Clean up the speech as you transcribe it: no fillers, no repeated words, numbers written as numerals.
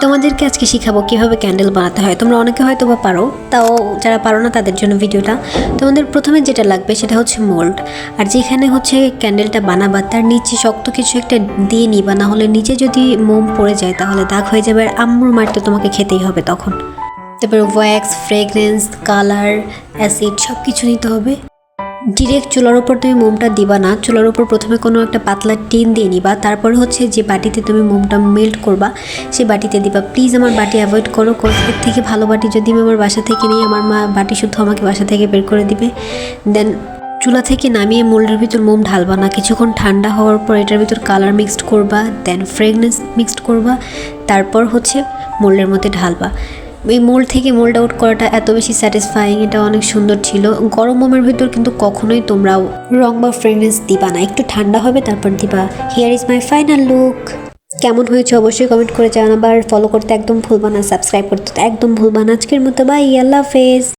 তোমাদেরকে আজকে শিখাবো কিভাবে ক্যান্ডেল বানাতে হয়। তোমরা অনেকে হয়তো বা পারো, তাও যারা পারো না তাদের জন্য ভিডিওটা। তোমাদের প্রথমে যেটা লাগবে সেটা হচ্ছে মোল্ড। আর যেখানে হচ্ছে ক্যান্ডেলটা বানাবা তার নিচে শক্ত কিছু একটা দিয়ে নিবা, না হলে নিচে যদি মোম পড়ে যায় তাহলে দাগ হয়ে যাবে, আর আম্মুর মার তো তোমাকে খেতেই হবে তখন। তারপরে ওয়্যাক্স, ফ্রেগরেন্স, কালার, অ্যাসিড সব কিছু নিতে হবে। ডিরেক্ট চুলার ওপর তুমি মোমটা দিবা না, চুলার ওপর প্রথমে কোনো একটা পাতলা টিন দিয়ে নিবা, তারপরে হচ্ছে যে বাটিতে তুমি মোমটা মেল্ট করবা সেই বাটিতে দিবা। প্লিজ আমার বাটি অ্যাভয়েড করো, এর থেকে ভালো বাটি যদি আমি আমার বাসা থেকে নিই, আমার মা বাটি শুদ্ধ আমাকে বাসা থেকে বের করে দিবে। দেন চুলা থেকে নামিয়ে মোল্ডের ভিতর মোম ঢালবা না, কিছুক্ষণ ঠান্ডা হওয়ার পর এটার ভিতর কালার মিক্সড করবা, দেন ফ্রেগনেন্স মিক্সড করবা, তারপর হচ্ছে মোল্ডের মধ্যে ঢালবা। এই মোল্ড থেকে মোল্ড আউট করাটা এত বেশি স্যাটিসফাইং, এটা অনেক সুন্দর ছিল। গরম মোমের ভিতর কিন্তু কখনোই তোমরা রং বা ফ্রেগরেন্স দিবা না, একটু ঠান্ডা হবে তারপর দিবা। Here is my final look. কেমন হয়েছে অবশ্যই কমেন্ট করে জানাবার। ফলো করতে একদম ভুলবা না, সাবস্ক্রাইব করতে একদম ভুলবা না। আজকের মতো বাই, আল্লাহ হাফেজ।